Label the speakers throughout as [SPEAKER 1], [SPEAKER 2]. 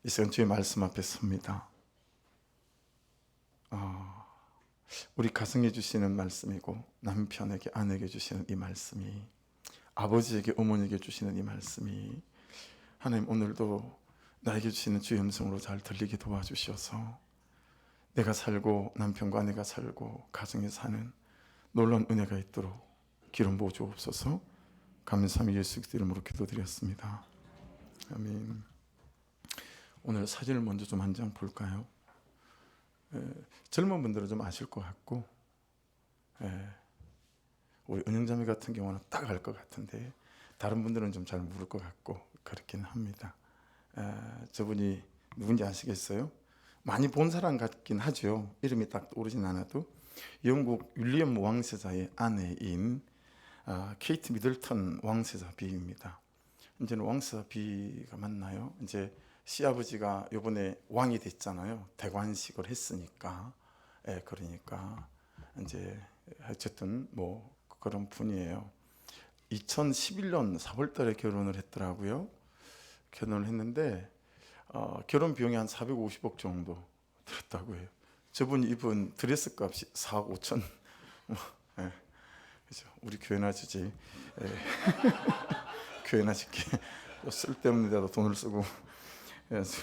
[SPEAKER 1] 이 시간 주의 말씀 앞에 섭니다. 우리 가정에 주시는 말씀이고 남편에게 아내에게 주시는 이 말씀이, 아버지에게 어머니에게 주시는 이 말씀이 하나님 오늘도 나에게 주시는 주의 음성으로 잘 들리게 도와주셔서 내가 살고 남편과 아내가 살고 가정에 사는 놀라운 은혜가 있도록 기름 부어 주옵소서. 감사함이 예수 그리스도 이름으로 기도드렸습니다. 아멘. 오늘 사진을 먼저 좀 한 장 볼까요? 젊은 분들은 좀 아실 것 같고, 우리 은영자매 같은 경우는 딱 알 것 같은데 다른 분들은 좀 잘 모를 것 같고 그렇긴 합니다. 저분이 누군지 아시겠어요? 많이 본 사람 같긴 하죠. 이름이 딱 떠오르진 않아도 영국 윌리엄 왕세자의 아내인 케이트 미들턴 왕세자 비입니다. 이제는 왕세자 비가 맞나요? 이제 시아버지가 이번에 왕이 됐잖아요. 대관식을 했으니까. 그러니까 이제 어쨌든 뭐 그런 분이에요. 2011년 4월 달에 결혼을 했더라고요. 결혼을 했는데 결혼 비용이 한 450억 정도 들었다고 해요. 저분이 입은 드레스 값이 4억 5천. 그죠? 우리 교회나 주지. 교회나 짓게 쓸데없는 데다 돈을 쓰고. 그래서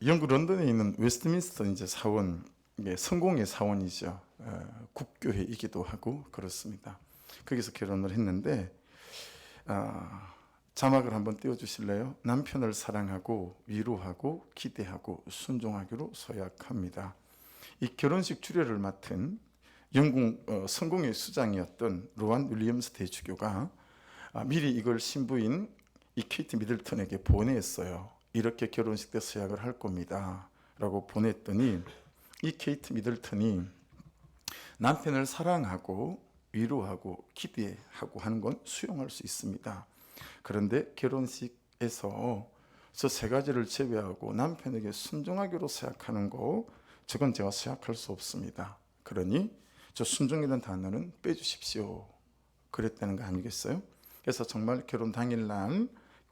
[SPEAKER 1] 영국 런던에 있는 웨스트민스터 이제 사원, 이게 성공의 사원이죠. 국교회이기도 하고 그렇습니다. 거기서 결혼을 했는데 자막을 한번 띄워주실래요? 남편을 사랑하고 위로하고 기대하고 순종하기로 서약합니다. 이 결혼식 주례를 맡은 영국 성공의 수장이었던 로안 윌리엄스 대주교가 미리 이걸 신부인 이 케이트 미들턴에게 보냈어요. 이렇게 결혼식 때 서약을 할 겁니다 라고 보냈더니 이 케이트 미들턴이 남편을 사랑하고 위로하고 기대하고 하는 건 수용할 수 있습니다. 그런데 결혼식에서 저 세 가지를 제외하고 남편에게 순종하기로 서약하는 거, 저건 제가 서약할 수 없습니다. 그러니 저 순종이라는 단어는 빼주십시오. 그랬다는 거 아니겠어요? 그래서 정말 결혼 당일날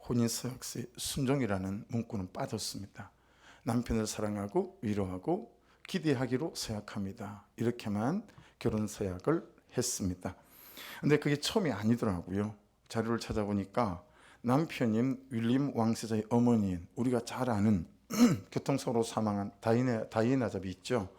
[SPEAKER 1] 혼인서약서에 순종이라는 문구는 빠졌습니다. 남편을 사랑하고 위로하고 기대하기로 서약합니다. 이렇게만 결혼서약을 했습니다. 근데 그게 처음이 아니더라고요. 자료를 찾아보니까 남편인 윌리엄 왕세자의 어머니인, 우리가 잘 아는 교통사고로 사망한 다이애나 잡이 있죠.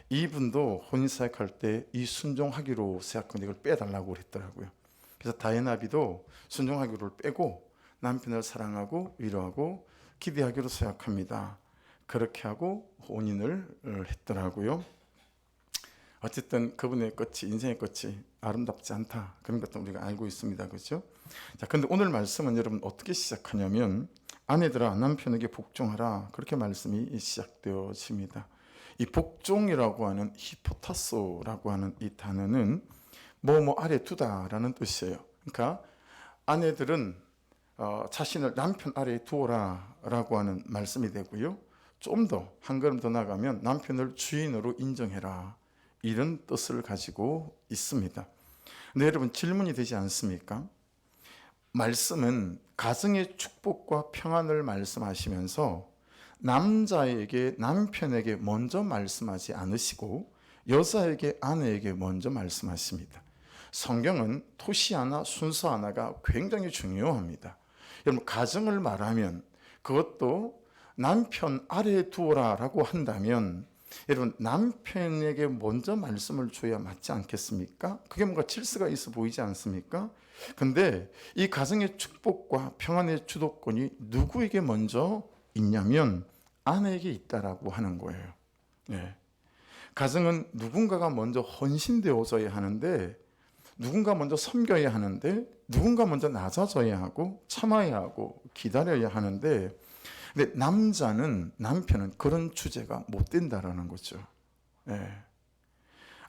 [SPEAKER 1] 이분도 혼인서약할 때 이 순종하기로 서약한 이걸 빼달라고 그랬더라고요. 그래서 다이애나비도 순종하기로를 빼고 남편을 사랑하고 위로하고 기대하기로 서약합니다. 그렇게 하고 혼인을 했더라고요. 어쨌든 그분의 끝이, 인생의 끝이 아름답지 않다, 그런 것도 우리가 알고 있습니다. 그렇죠? 자, 근데 오늘 말씀은 여러분 어떻게 시작하냐면 아내들아 남편에게 복종하라, 그렇게 말씀이 시작되어집니다. 이 복종이라고 하는 히포타소라고 하는 이 단어는 뭐 아래 두다라는 뜻이에요. 그러니까 아내들은 자신을 남편 아래에 두어라 라고 하는 말씀이 되고요. 좀 더 한 걸음 더 나가면 남편을 주인으로 인정해라, 이런 뜻을 가지고 있습니다. 근데 여러분 질문이 되지 않습니까? 말씀은 가정의 축복과 평안을 말씀하시면서 남자에게 남편에게 먼저 말씀하지 않으시고 여자에게 아내에게 먼저 말씀하십니다. 성경은 토시 하나 순서 하나가 굉장히 중요합니다. 여러분 가정을 말하면 그것도 남편 아래에 두어라 라고 한다면 여러분 남편에게 먼저 말씀을 줘야 맞지 않겠습니까? 그게 뭔가 질서가 있어 보이지 않습니까? 근데 이 가정의 축복과 평안의 주도권이 누구에게 먼저 있냐면 아내에게 있다라고 하는 거예요. 가정은 누군가가 먼저 헌신되어져야 하는데, 누군가 먼저 섬겨야 하는데, 누군가 먼저 낮아져야 하고 참아야 하고 기다려야 하는데, 근데 남편은 그런 주제가 못 된다라는 거죠.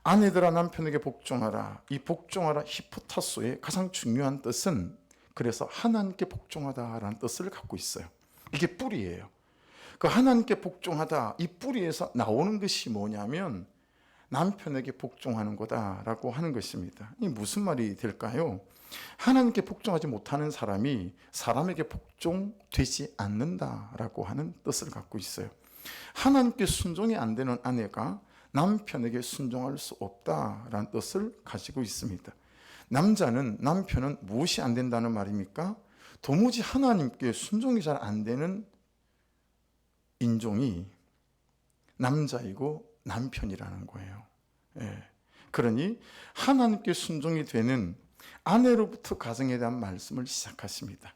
[SPEAKER 1] 아내들아 남편에게 복종하라. 이 복종하라 히포타소의 가장 중요한 뜻은 그래서 하나님께 복종하다라는 뜻을 갖고 있어요. 이게 뿌리예요. 그 하나님께 복종하다, 이 뿌리에서 나오는 것이 뭐냐면 남편에게 복종하는 거다라고 하는 것입니다. 이 무슨 말이 될까요? 하나님께 복종하지 못하는 사람이 사람에게 복종되지 않는다라고 하는 뜻을 갖고 있어요. 하나님께 순종이 안 되는 아내가 남편에게 순종할 수 없다라는 뜻을 가지고 있습니다. 남편은 무엇이 안 된다는 말입니까? 도무지 하나님께 순종이 잘 안 되는 인종이 남자이고 남편이라는 거예요. 예. 그러니 하나님께 순종이 되는 아내로부터 가정에 대한 말씀을 시작하십니다.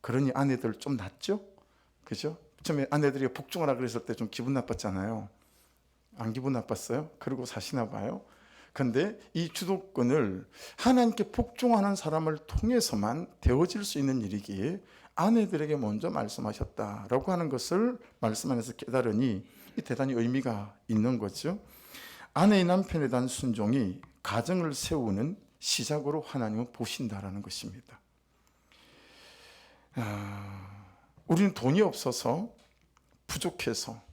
[SPEAKER 1] 그러니 아내들 좀 낫죠? 그죠? 처음에 아내들이 복종하라 그랬을 때 좀 기분 나빴잖아요. 안 기분 나빴어요? 그러고 사시나 봐요. 근데 이 주도권을 하나님께 복종하는 사람을 통해서만 되어질 수 있는 일이기에 아내들에게 먼저 말씀하셨다라고 하는 것을 말씀 안에서 깨달으니 대단히 의미가 있는 거죠. 아내의 남편에 대한 순종이 가정을 세우는 시작으로 하나님은 보신다라는 것입니다. 우리는 돈이 없어서 부족해서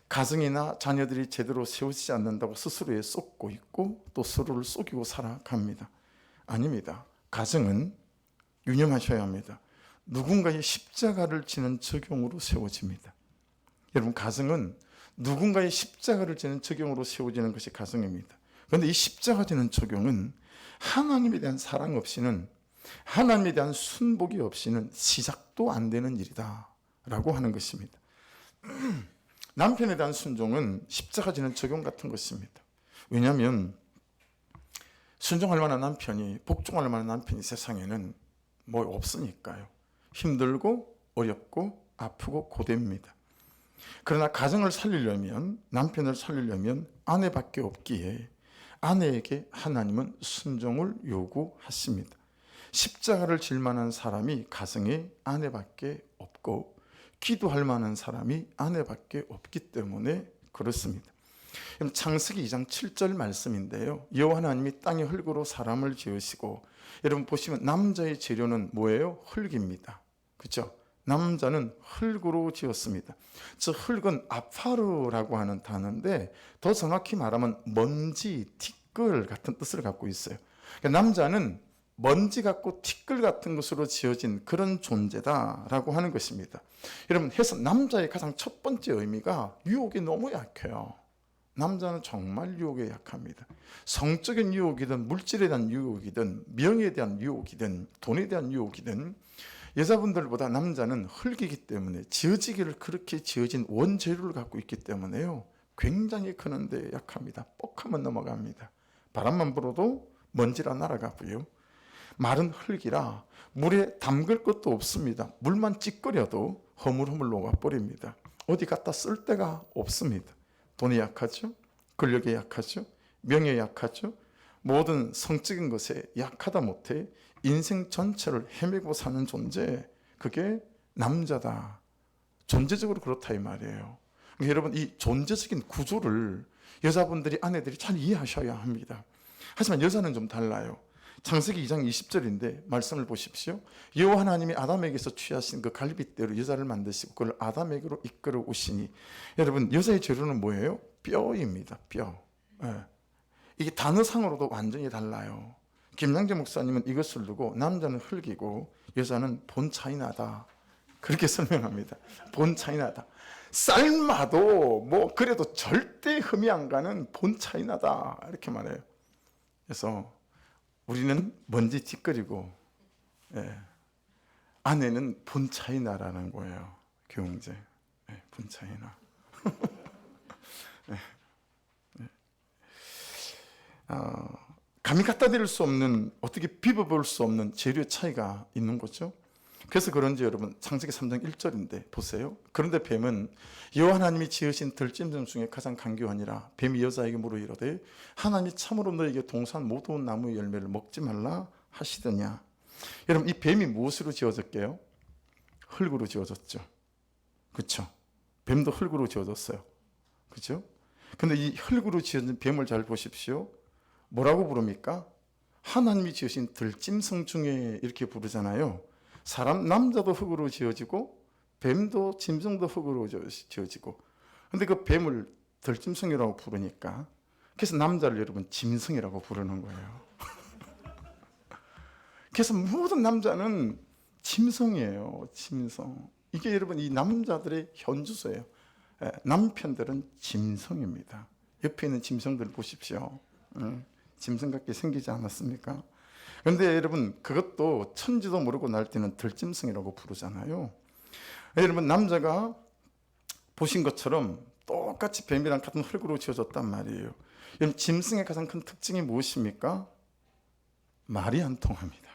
[SPEAKER 1] 가정이나 자녀들이 제대로 세우지 않는다고 스스로에 쏟고 있고 또 서로를 속이고 살아갑니다. 아닙니다. 가정은 유념하셔야 합니다. 누군가의 십자가를 지는 적용으로 세워집니다. 여러분, 가정은 누군가의 십자가를 지는 적용으로 세워지는 것이 가정입니다. 그런데 이 십자가 지는 적용은 하나님에 대한 사랑 없이는, 하나님에 대한 순복이 없이는 시작도 안 되는 일이다 라고 하는 것입니다. 남편에 대한 순종은 십자가 지는 적용 같은 것입니다. 왜냐하면 순종할 만한 남편이, 복종할 만한 남편이 세상에는 뭐 없으니까요. 힘들고 어렵고 아프고 고됩니다. 그러나 가정을 살리려면, 남편을 살리려면 아내밖에 없기에 아내에게 하나님은 순종을 요구하십니다. 십자가를 질 만한 사람이 가정에 아내밖에 없고 기도할 만한 사람이 아내밖에 없기 때문에 그렇습니다. 창세기 2장 7절 말씀인데요. 여호와 하나님이 땅의 흙으로 사람을 지으시고, 여러분 보시면 남자의 재료는 뭐예요? 흙입니다. 그렇죠? 남자는 흙으로 지었습니다. 저 흙은 아파르라고 하는 단어인데 더 정확히 말하면 먼지, 티끌 같은 뜻을 갖고 있어요. 그러니까 남자는 먼지 같고 티끌 같은 것으로 지어진 그런 존재다라고 하는 것입니다. 여러분, 해서 남자의 가장 첫 번째 의미가 유혹이 너무 약해요. 남자는 정말 유혹에 약합니다. 성적인 유혹이든 물질에 대한 유혹이든 명예에 대한 유혹이든 돈에 대한 유혹이든 여자분들보다 남자는 흙이기 때문에, 지어지기를 그렇게 지어진 원재료를 갖고 있기 때문에요, 굉장히 크는데 약합니다. 뻑하면 넘어갑니다. 바람만 불어도 먼지라 날아가고요. 마른 흙이라 물에 담글 것도 없습니다. 물만 찌꺼려도 허물허물 녹아버립니다. 어디 갖다 쓸 데가 없습니다. 돈에 약하죠. 권력에 약하죠. 명예에 약하죠. 모든 성적인 것에 약하다 못해 인생 전체를 헤매고 사는 존재, 그게 남자다. 존재적으로 그렇다 이 말이에요. 그러니까 여러분, 이 존재적인 구조를 여자분들이, 아내들이 잘 이해하셔야 합니다. 하지만 여자는 좀 달라요. 창세기 2장 20절인데 말씀을 보십시오. 여호와 하나님이 아담에게서 취하신 그 갈빗대로 여자를 만드시고 그걸 아담에게로 이끌어 오시니, 여러분, 여자의 재료는 뭐예요? 뼈입니다. 뼈. 네. 이게 단어상으로도 완전히 달라요. 김양재 목사님은 이것을 두고 남자는 흙이고 여자는 본 차이 나다, 그렇게 설명합니다. 본 차이 나다. 삶아도 뭐 그래도 절대 흠이 안 가는 본 차이 나다, 이렇게 말해요. 그래서 우리는 먼지 찌꺼리고, 아내는 본 차이 나라는 거예요. 교웅제, 본 차이 나. 감히 갖다 드릴 수 없는, 어떻게 비벼볼 수 없는 재료 차이가 있는 거죠. 그래서 그런지 여러분, 창세기 3장 1절인데 보세요. 그런데 뱀은 여호와 하나님이 지으신 들짐승 중에 가장 간교하니라. 뱀이 여자에게 물어 이르되 하나님이 참으로 너에게 동산 모든 나무의 열매를 먹지 말라 하시더냐. 여러분, 이 뱀이 무엇으로 지어졌게요? 흙으로 지어졌죠. 그렇죠? 뱀도 흙으로 지어졌어요. 그렇죠? 근데 이 흙으로 지어진 뱀을 잘 보십시오. 뭐라고 부릅니까? 하나님이 지으신 들짐승 중에 이렇게 부르잖아요. 사람, 남자도 흙으로 지어지고 뱀도, 짐승도 흙으로 지어지고, 근데 그 뱀을 들짐승이라고 부르니까, 그래서 남자를 여러분 짐승이라고 부르는 거예요. 그래서 모든 남자는 짐승이에요. 짐승. 이게 여러분 이 남자들의 현주소예요. 남편들은 짐승입니다. 옆에 있는 짐승들 보십시오. 짐승 같게 생기지 않았습니까? 그런데 여러분 그것도 천지도 모르고 날뛰는 들짐승이라고 부르잖아요. 여러분 남자가 보신 것처럼 똑같이 뱀이랑 같은 흙으로 지어졌단 말이에요. 여러분 짐승의 가장 큰 특징이 무엇입니까? 말이 안 통합니다.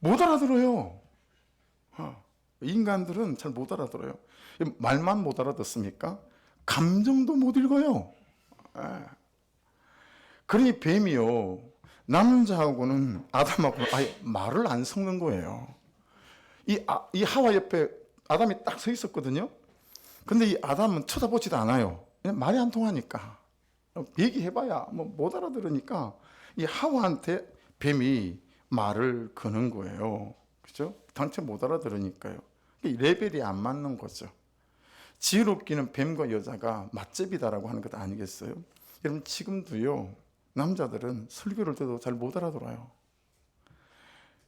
[SPEAKER 1] 못 알아들어요. 인간들은 잘 못 알아들어요. 말만 못 알아듣습니까? 감정도 못 읽어요. 그러니 뱀이요, 남자하고는 아담하고는 아예 말을 안 섞는 거예요. 이 하와 옆에 아담이 딱 서 있었거든요. 근데 이 아담은 쳐다보지도 않아요. 그냥 말이 안 통하니까. 얘기해봐야 뭐 못 알아들으니까 이 하와한테 뱀이 말을 거는 거예요. 그죠? 당최 못 알아들으니까요. 레벨이 안 맞는 거죠. 지혜롭기는 뱀과 여자가 맛집이다라고 하는 것 아니겠어요? 여러분 지금도요, 남자들은 설교를 들어도 잘 못 알아들어요.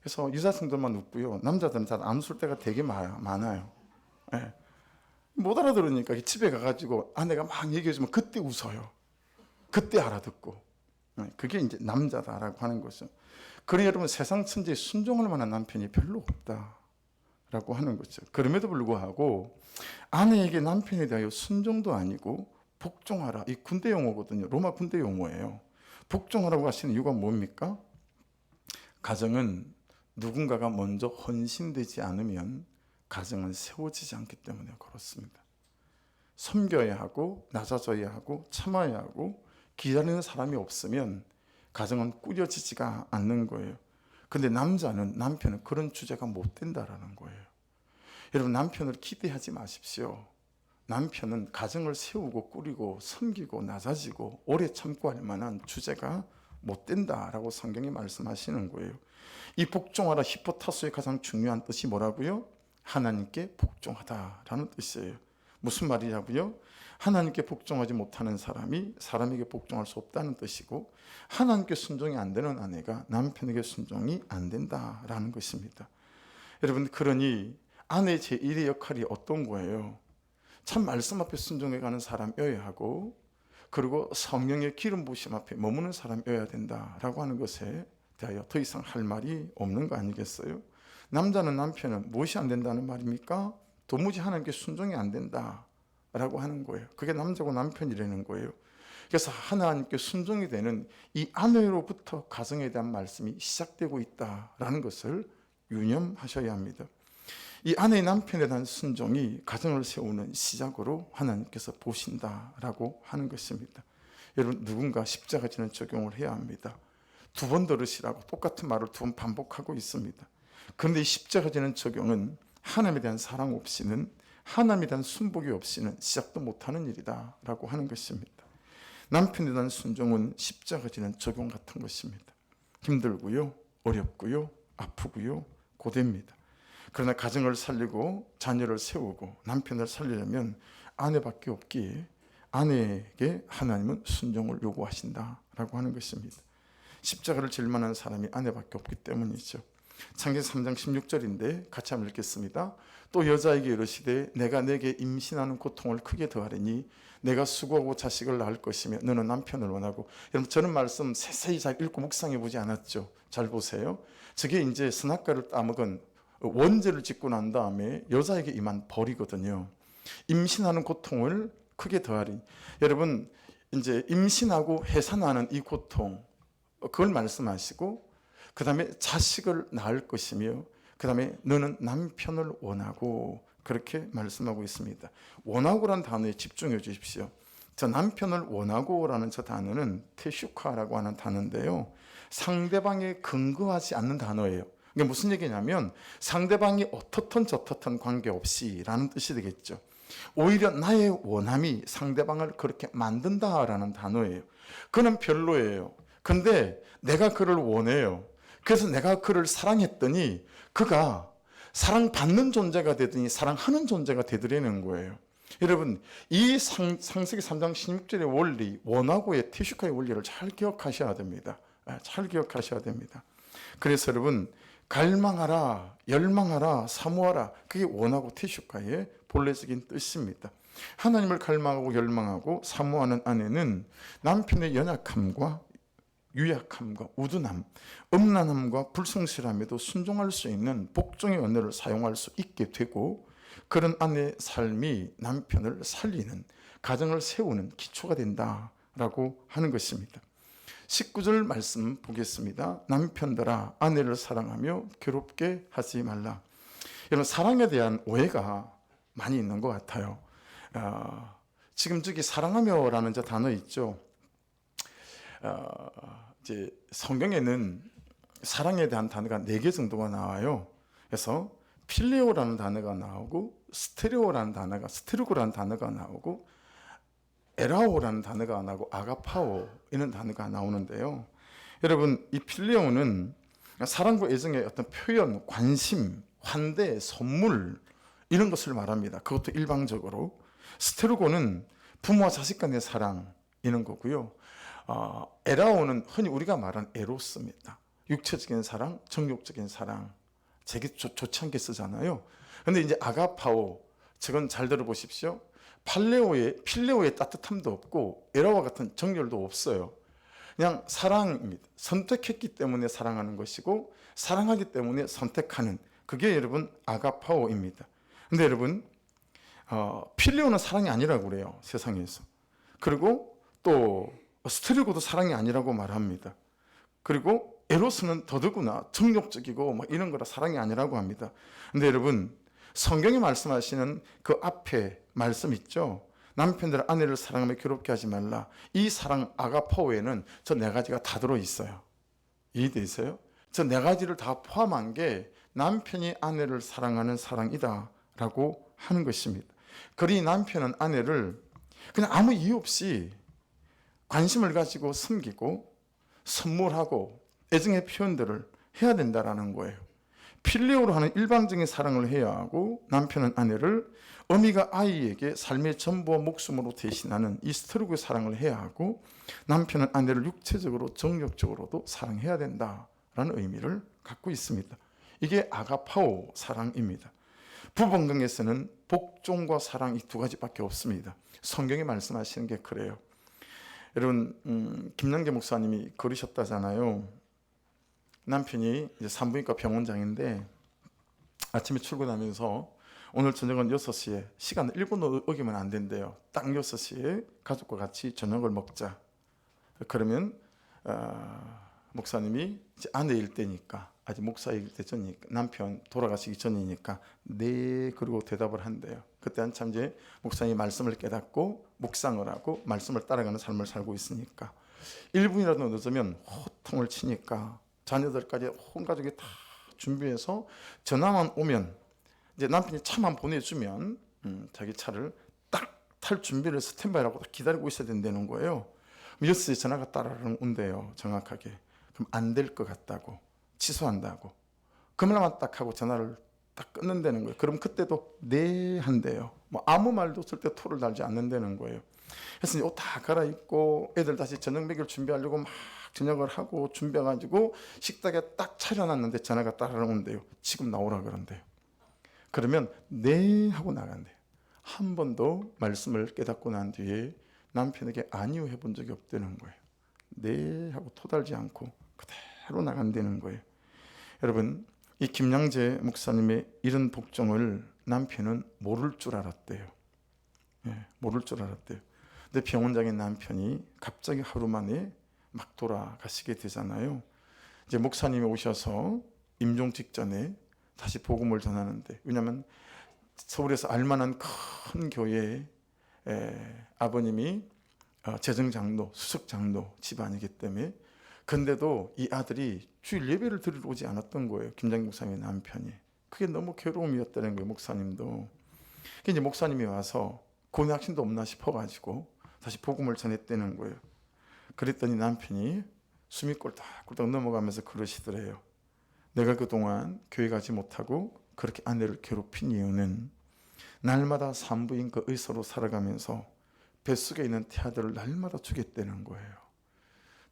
[SPEAKER 1] 그래서 여자생들만 웃고요, 남자들은 잘 안 웃을 때가 되게 많아요. 네. 못 알아들으니까 집에 가가지고 아내가 막 얘기해주면 그때 웃어요. 그때 알아듣고. 그게 이제 남자다라고 하는 거죠. 그러니 여러분 세상 천지에 순종할 만한 남편이 별로 없다라고 하는 거죠. 그럼에도 불구하고 아내에게 남편에 대하여 순종도 아니고 복종하라. 이 군대 용어거든요. 로마 군대 용어예요. 복종하라고 하시는 이유가 뭡니까? 가정은 누군가가 먼저 헌신되지 않으면 가정은 세워지지 않기 때문에 그렇습니다. 섬겨야 하고 낮아져야 하고 참아야 하고 기다리는 사람이 없으면 가정은 꾸려지지가 않는 거예요. 근데 남편은 그런 주제가 못 된다라는 거예요. 여러분 남편을 기대하지 마십시오. 남편은 가정을 세우고 꾸리고 섬기고 낮아지고 오래 참고 할 만한 주제가 못 된다라고 성경이 말씀하시는 거예요. 이 복종하라 히포타소의 가장 중요한 뜻이 뭐라고요? 하나님께 복종하다라는 뜻이에요. 무슨 말이냐고요? 하나님께 복종하지 못하는 사람이 사람에게 복종할 수 없다는 뜻이고, 하나님께 순종이 안 되는 아내가 남편에게 순종이 안 된다라는 것입니다. 여러분 그러니 아내의 제1의 역할이 어떤 거예요? 참 말씀 앞에 순종해가는 사람이어야 하고, 그리고 성령의 기름 부으심 앞에 머무는 사람이어야 된다라고 하는 것에 대하여 더 이상 할 말이 없는 거 아니겠어요? 남자는 남편은 무엇이 안 된다는 말입니까? 도무지 하나님께 순종이 안 된다라고 하는 거예요. 그게 남자고 남편이라는 거예요. 그래서 하나님께 순종이 되는 이 아내로부터 가정에 대한 말씀이 시작되고 있다라는 것을 유념하셔야 합니다. 이 아내의 남편에 대한 순종이 가정을 세우는 시작으로 하나님께서 보신다라고 하는 것입니다. 여러분 누군가 십자가 지는 적용을 해야 합니다. 2번 들으시라고 똑같은 말을 2번 반복하고 있습니다. 그런데 이 십자가 지는 적용은 하나님에 대한 사랑 없이는, 하나님에 대한 순복이 없이는 시작도 못하는 일이다 라고 하는 것입니다. 남편에 대한 순종은 십자가 지는 적용 같은 것입니다. 힘들고요, 어렵고요, 아프고요, 고됩니다. 그러나 가정을 살리고 자녀를 세우고 남편을 살리려면 아내밖에 없기에 아내에게 하나님은 순종을 요구하신다라고 하는 것입니다. 십자가를 질 만한 사람이 아내밖에 없기 때문이죠. 창세기 3장 16절인데 같이 한번 읽겠습니다. 또 여자에게 이르시되 내가 내게 임신하는 고통을 크게 더하리니 내가 수고하고 자식을 낳을 것이며 너는 남편을 원하고. 여러분 저는 말씀 세세히 잘 읽고 묵상해 보지 않았죠. 잘 보세요. 저게 이제 선악과를 따먹은 원죄를 짓고 난 다음에 여자에게 임한 벌이거든요. 임신하는 고통을 크게 더하리. 여러분 이제 임신하고 해산하는 이 고통, 그걸 말씀하시고 그 다음에 자식을 낳을 것이며 그 다음에 너는 남편을 원하고, 그렇게 말씀하고 있습니다. 원하고라는 단어에 집중해 주십시오. 저 남편을 원하고라는 저 단어는 테슈카라고 하는 단어인데요, 상대방에 근거하지 않는 단어예요. 이게 무슨 얘기냐면 상대방이 어떻든 저떻든 관계없이 라는 뜻이 되겠죠. 오히려 나의 원함이 상대방을 그렇게 만든다라는 단어예요. 그는 별로예요. 근데 내가 그를 원해요. 그래서 내가 그를 사랑했더니 그가 사랑받는 존재가 되더니 사랑하는 존재가 되더라는 거예요. 여러분 이 창세기 3장 16절의 원리, 원하고의 티슈카의 원리를 잘 기억하셔야 됩니다. 잘 기억하셔야 됩니다. 그래서 여러분, 갈망하라, 열망하라, 사모하라, 그게 원하고 티슈카의 본래적인 뜻입니다. 하나님을 갈망하고 열망하고 사모하는 아내는 남편의 연약함과 유약함과 우둔함, 음란함과 불성실함에도 순종할 수 있는 복종의 언어를 사용할 수 있게 되고, 그런 아내의 삶이 남편을 살리는, 가정을 세우는 기초가 된다라고 하는 것입니다. 19절 말씀 보겠습니다. 남편들아 아내를 사랑하며 괴롭게 하지 말라. 여러분, 사랑에 대한 오해가 많이 있는 것 같아요. 지금 저기 사랑하며라는 저 단어 있죠. 이제 성경에는 사랑에 대한 단어가 4개 정도가 나와요. 그래서 필레오라는 단어가 나오고, 스테르고라는 단어가 나오고, 에라오라는 단어가 나오고, 아가파오 이런 단어가 나오는데요. 여러분, 이 필레오는 사랑과 애정의 어떤 표현, 관심, 환대, 선물 이런 것을 말합니다. 그것도 일방적으로. 스테르고는 부모와 자식 간의 사랑 이런 거고요. 에라오는 흔히 우리가 말하는 에로스입니다. 육체적인 사랑, 정욕적인 사랑. 되게 좋지 않게 쓰잖아요. 근데 이제 아가파오, 저건 잘 들어보십시오. 필레오의 따뜻함도 없고 에라와 같은 정열도 없어요. 그냥 사랑입니다. 선택했기 때문에 사랑하는 것이고, 사랑하기 때문에 선택하는, 그게 여러분 아가파오입니다. 근데 여러분, 필레오는 사랑이 아니라고 그래요, 세상에서. 그리고 또 스테르고도 사랑이 아니라고 말합니다. 그리고 에로스는 더더구나 정욕적이고 뭐 이런 거라 사랑이 아니라고 합니다. 근데 여러분, 성경이 말씀하시는 그 앞에 말씀 있죠. 남편들 아내를 사랑하며 괴롭게 하지 말라. 이 사랑 아가파오에는 저 4가지가 다 들어있어요. 이해되세요? 저 4가지를 다 포함한 게 남편이 아내를 사랑하는 사랑이다 라고 하는 것입니다. 그러니 남편은 아내를 그냥 아무 이유 없이 관심을 가지고 섬기고 선물하고 애정의 표현들을 해야 된다라는 거예요. 필레오로 하는 일방적인 사랑을 해야 하고, 남편은 아내를 어미가 아이에게 삶의 전부와 목숨으로 대신하는 이 스트로그의 사랑을 해야 하고, 남편은 아내를 육체적으로 정욕적으로도 사랑해야 된다라는 의미를 갖고 있습니다. 이게 아가파오 사랑입니다. 부번경에서는 복종과 사랑 이 2가지밖에 없습니다. 성경이 말씀하시는 게 그래요. 여러분, 김양재 목사님이 그러셨다잖아요. 남편이 이제 산부인과 병원장인데 아침에 출근하면서 오늘 저녁은 6시에, 시간을 1분 어기면 안 된대요. 딱 6시에 가족과 같이 저녁을 먹자. 그러면 목사님이 이제 아내일 때니까, 아직 목사일 때 전이니까, 남편 돌아가시기 전이니까 네 그러고 대답을 한대요. 그때 한참 이제 목사님이 말씀을 깨닫고 묵상을 하고 말씀을 따라가는 삶을 살고 있으니까 1분이라도 늦으면 호통을 치니까 자녀들까지 온 가족이 다 준비해서 전화만 오면, 이제 남편이 차만 보내주면 자기 차를 딱 탈 준비를 스탠바이라고 기다리고 있어야 된다는 거예요. 6시에 전화가 따라랑 온대요, 정확하게. 그럼 안 될 것 같다고, 취소한다고. 그 말만 딱 하고 전화를 딱 끊는다는 거예요. 그럼 그때도 네 한대요. 뭐 아무 말도 없을 때 토를 달지 않는다는 거예요. 그래서 옷 다 갈아입고 애들 다시 저녁 먹일 준비하려고 막 저녁을 하고 준비해가지고 식탁에 딱 차려놨는데 전화가 따라랑 온대요. 지금 나오라 그런대요. 그러면 네 하고 나간대요. 한 번도 말씀을 깨닫고 난 뒤에 남편에게 아니요 해본 적이 없다는 거예요. 네 하고 토달지 않고 그대로 나간다는 거예요. 여러분, 이 김양재 목사님의 이런 복종을 남편은 모를 줄 알았대요. 모를 줄 알았대요. 근데 병원장인 남편이 갑자기 하루 만에 막 돌아가시게 되잖아요. 이제 목사님이 오셔서 임종 직전에 다시 복음을 전하는데, 왜냐하면 서울에서 알만한 큰 교회에 아버님이 재정장로, 수석장로 집안이기 때문에, 근데도 이 아들이 주일 예배를 드리러 오지 않았던 거예요. 김장기 목사님의 남편이. 그게 너무 괴로움이었다는 거예요, 목사님도. 이제 목사님이 와서 고뇌 확신도 없나 싶어가지고 다시 복음을 전했다는 거예요. 그랬더니 남편이 숨이 꼴딱꼴딱 넘어가면서 그러시더래요. 내가 그동안 교회 가지 못하고 그렇게 아내를 괴롭힌 이유는 날마다 산부인과 의사로 살아가면서 뱃속에 있는 태아들을 날마다 주겠다는 거예요.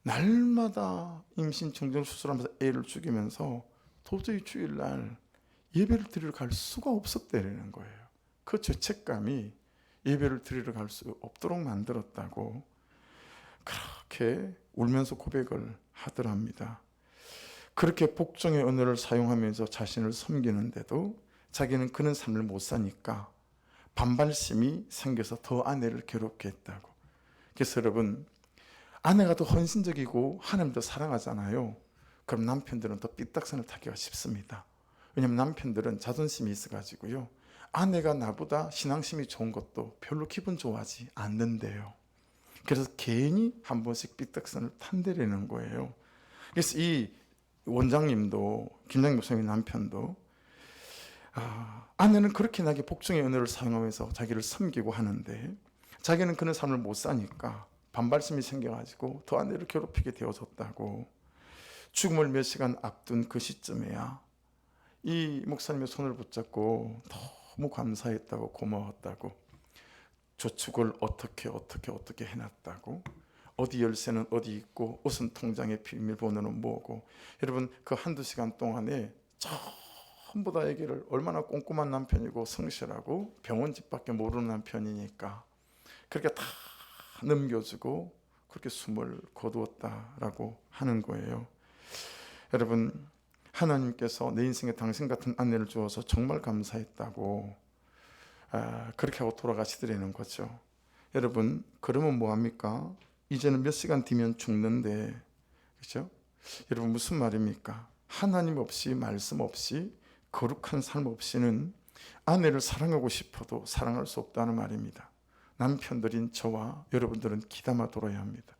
[SPEAKER 1] 날마다 임신 정정 수술하면서 애를 죽이면서 도저히 주일날 예배를 드리러 갈 수가 없었다는 거예요. 그 죄책감이 예배를 드리러 갈 수 없도록 만들었다고 그렇게 울면서 고백을 하더랍니다. 그렇게 복종의 언어를 사용하면서 자신을 섬기는데도 자기는 그런 삶을 못 사니까 반발심이 생겨서 더 아내를 괴롭게 했다고. 그래서 여러분, 아내가 더 헌신적이고 하나님도 사랑하잖아요. 그럼 남편들은 더 삐딱선을 타기가 쉽습니다. 왜냐하면 남편들은 자존심이 있어가지고요, 아내가 나보다 신앙심이 좋은 것도 별로 기분 좋아하지 않는데요. 그래서 괜히 한 번씩 삐딱선을 탄대려는 거예요. 그래서 이 원장님도, 김장님 목사님 남편도 아내는 그렇게 나에게 복종의 언어를 사용하면서 자기를 섬기고 하는데 자기는 그런 삶을 못 사니까 반발심이 생겨가지고 더 아내를 괴롭히게 되어졌다고. 죽음을 몇 시간 앞둔 그 시점에야 이 목사님의 손을 붙잡고 너무 감사했다고, 고마웠다고, 저축을 어떻게 해놨다고, 어디 열쇠는 어디 있고 옷은 통장의 비밀번호는 뭐고. 여러분, 그 한두 시간 동안에 전부 다 얘기를, 얼마나 꼼꼼한 남편이고 성실하고 병원 집밖에 모르는 남편이니까 그렇게 다 넘겨주고 그렇게 숨을 거두었다라고 하는 거예요. 여러분, 하나님께서 내 인생에 당신 같은 아내를 주어서 정말 감사했다고 그렇게 하고 돌아가시더라는 거죠. 여러분, 그러면 뭐합니까? 이제는 몇 시간 뒤면 죽는데, 그렇죠? 여러분, 무슨 말입니까? 하나님 없이, 말씀 없이, 거룩한 삶 없이는 아내를 사랑하고 싶어도 사랑할 수 없다는 말입니다. 남편들인 저와 여러분들은 귀담아 들어야 합니다.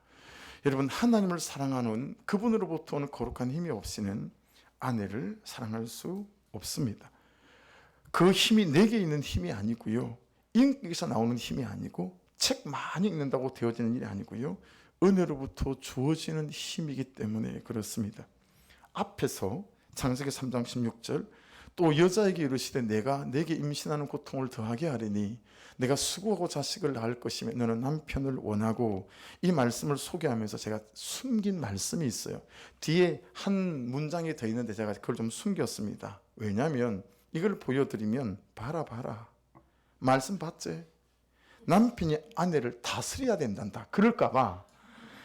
[SPEAKER 1] 여러분, 하나님을 사랑하는 그분으로부터 오는 거룩한 힘이 없이는 아내를 사랑할 수 없습니다. 그 힘이 내게 있는 힘이 아니고요, 인격에서 나오는 힘이 아니고, 책 많이 읽는다고 되어지는 일이 아니고요, 은혜로부터 주어지는 힘이기 때문에 그렇습니다. 앞에서 창세기 3장 16절, 또 여자에게 이르시되 내가 내게 임신하는 고통을 더하게 하리니 내가 수고하고 자식을 낳을 것이며 너는 남편을 원하고, 이 말씀을 소개하면서 제가 숨긴 말씀이 있어요. 뒤에 한 문장이 더 있는데 제가 그걸 좀 숨겼습니다. 왜냐하면 이걸 보여드리면 봐라 말씀 봤지? 남편이 아내를 다스려야 된단다, 그럴까 봐.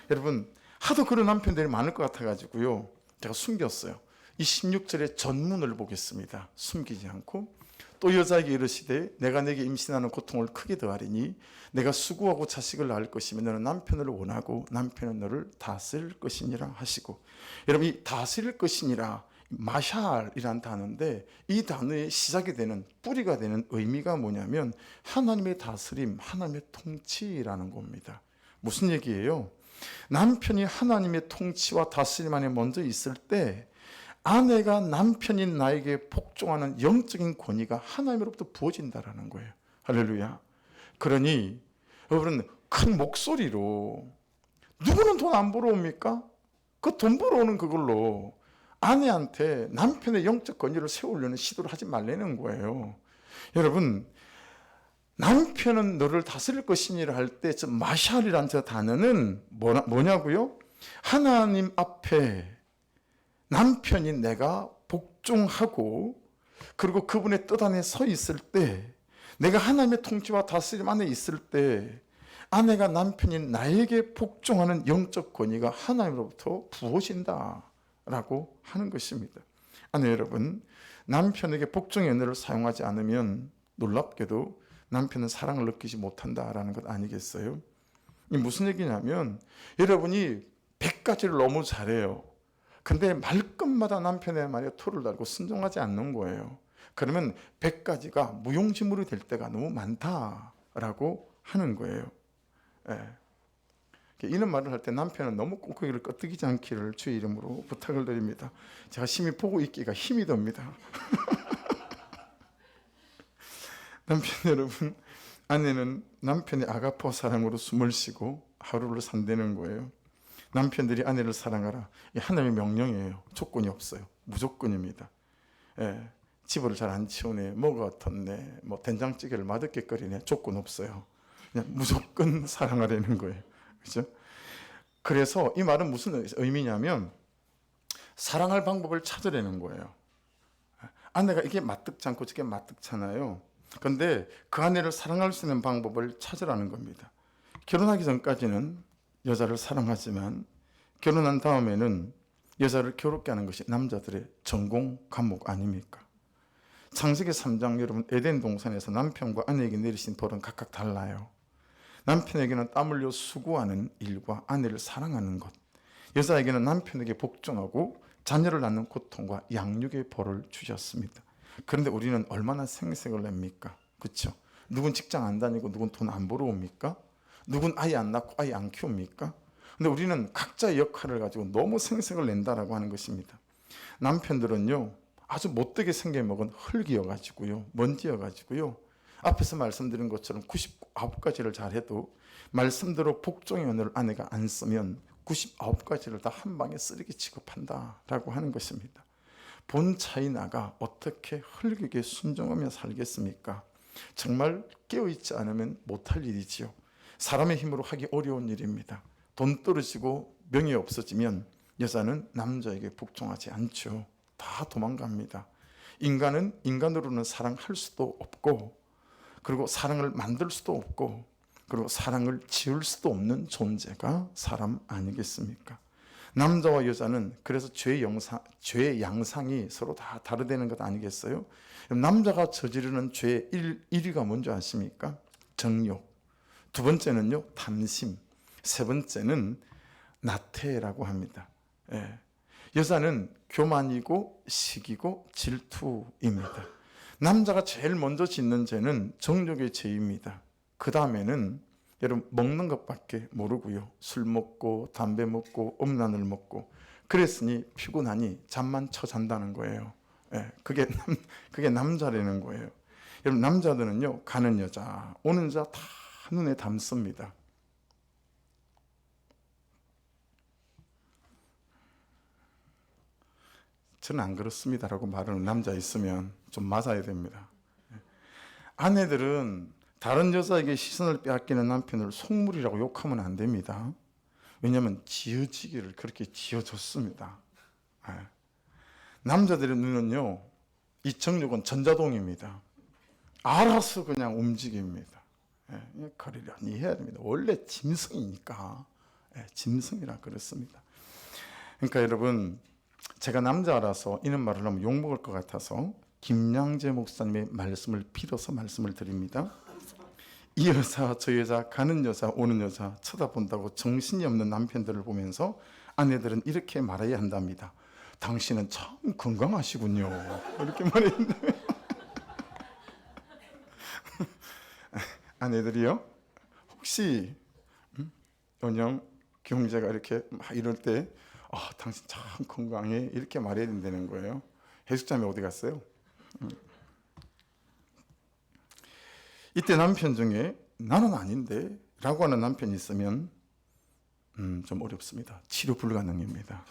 [SPEAKER 1] 여러분, 하도 그런 남편들이 많을 것 같아가지고요, 제가 숨겼어요. 이 16절의 전문을 보겠습니다. 숨기지 않고, 또 여자에게 이르시되 내가 내게 임신하는 고통을 크게 더하리니 내가 수고하고 자식을 낳을 것이며 너는 남편을 원하고 남편은 너를 다스릴 것이니라 하시고. 여러분, 이 다스릴 것이니라, 마샬이란 단어인데 이 단어의 시작이 되는, 뿌리가 되는 의미가 뭐냐면 하나님의 다스림, 하나님의 통치라는 겁니다. 무슨 얘기예요? 남편이 하나님의 통치와 다스림 안에 먼저 있을 때 아내가 남편인 나에게 복종하는 영적인 권위가 하나님으로부터 부어진다라는 거예요. 할렐루야. 그러니 여러분, 큰 목소리로, 누구는 돈 안 벌어옵니까? 그 돈 벌어오는 그걸로 아내한테 남편의 영적 권위를 세우려는 시도를 하지 말라는 거예요. 여러분, 남편은 너를 다스릴 것이니라 할 때 저 마샬이라는 저 단어는 뭐냐고요? 하나님 앞에 남편이 내가 복종하고 그리고 그분의 뜻 안에 서 있을 때, 내가 하나님의 통치와 다스림 안에 있을 때 아내가 남편인 나에게 복종하는 영적 권위가 하나님으로부터 부어진다라고 하는 것입니다. 아내 여러분, 남편에게 복종의 언어를 사용하지 않으면 놀랍게도 남편은 사랑을 느끼지 못한다라는 것 아니겠어요? 이 무슨 얘기냐면, 여러분이 100가지를 너무 잘해요. 근데 말끝마다 남편의 말에 토를 달고 순종하지 않는 거예요. 그러면 100가지가 무용지물이 될 때가 너무 많다라고 하는 거예요. 예. 이런 말을 할 때 남편은 너무 꽁꽁이를 끄떡이지 않기를 주의 이름으로 부탁을 드립니다. 제가 심히 보고 있기가 힘이 듭니다. 남편 여러분, 아내는 남편의 아가포 사랑으로 숨을 쉬고 하루를 산다는 거예요. 남편들이 아내를 사랑하라, 이 하나님의 명령이에요. 조건이 없어요. 무조건입니다. 예, 집을 잘 안 치우네, 뭐가 어떻네, 뭐 된장찌개를 맛없게 끓이네, 조건 없어요. 그냥 무조건 사랑하라는 거예요. 그렇죠? 그래서 이 말은 무슨 의미냐면 사랑할 방법을 찾으려는 거예요. 아내가 이게 마뜩지 않고 저게 마뜩잖아요. 그런데 그 아내를 사랑할 수 있는 방법을 찾으라는 겁니다. 결혼하기 전까지는 여자를 사랑하지만 결혼한 다음에는 여자를 괴롭게 하는 것이 남자들의 전공 과목 아닙니까? 창세기 3장 여러분 에덴 동산에서 남편과 아내에게 내리신 벌은 각각 달라요. 남편에게는 땀 흘려 수고하는 일과 아내를 사랑하는 것, 여자에게는 남편에게 복종하고 자녀를 낳는 고통과 양육의 벌을 주셨습니다. 그런데 우리는 얼마나 생색을 냅니까? 그렇죠? 누군 직장 안 다니고 누군 돈 안 벌어 옵니까? 누군 아이 안 낳고 아이 안 키웁니까? 근데 우리는 각자의 역할을 가지고 너무 생색을 낸다라고 하는 것입니다. 남편들은요 아주 못되게 생겨먹은 흙이어가지고요, 먼지여가지고요, 앞에서 말씀드린 것처럼 99가지를 잘해도 말씀대로 복종의 언어를 아내가 안 쓰면 99가지를 다 한 방에 쓰레기 취급한다라고 하는 것입니다. 본 차이 나가 어떻게 흙에게 순종하며 살겠습니까? 정말 깨어있지 않으면 못할 일이지요. 사람의 힘으로 하기 어려운 일입니다. 돈 떨어지고 명예 없어지면 여자는 남자에게 복종하지 않죠. 다 도망갑니다. 인간은 인간으로는 사랑할 수도 없고, 그리고 사랑을 만들 수도 없고, 그리고 사랑을 지을 수도 없는 존재가 사람 아니겠습니까? 남자와 여자는 그래서 죄의 양상이 서로 다 다르다는 것 아니겠어요? 남자가 저지르는 죄의 1위가 뭔지 아십니까? 정욕. 두 번째는요, 탐심. 세 번째는 나태라고 합니다. 예. 여자는 교만이고 시기고 질투입니다. 남자가 제일 먼저 짓는 죄는 정욕의 죄입니다. 그 다음에는 여러분 먹는 것밖에 모르고요. 술 먹고 담배 먹고 음란을 먹고 그랬으니 피곤하니 잠만 쳐 잔다는 거예요. 예, 그게 남자라는 거예요. 여러분 남자들은요 가는 여자 오는 여자 다 눈에 담습니다. 저는 안 그렇습니다라고 말하는 남자 있으면 좀 맞아야 됩니다. 아내들은 다른 여자에게 시선을 빼앗기는 남편을 속물이라고 욕하면 안 됩니다. 왜냐하면 지어지기를 그렇게 지어줬습니다. 남자들의 눈은요, 이 정욕은 전자동입니다. 알아서 그냥 움직입니다. 그러려니 해야 됩니다. 원래 짐승이니까. 짐승이라 그렇습니다. 그러니까 여러분, 제가 남자라서 이런 말을 하면 욕먹을 것 같아서 김양재 목사님의 말씀을 빌어서 말씀을 드립니다. 이 여자 저 여자 가는 여자 오는 여자 쳐다본다고 정신이 없는 남편들을 보면서 아내들은 이렇게 말해야 한답니다. 당신은 참 건강하시군요. 이렇게 말했는데 아내들이요 혹시 원영 경제가 이렇게 막 이럴 때 당신 참 건강해 이렇게 말해야 된다는 거예요. 해숙자매 어디 갔어요? 이때 남편 중에 나는 아닌데 라고 하는 남편이 있으면 좀 어렵습니다. 치료 불가능입니다.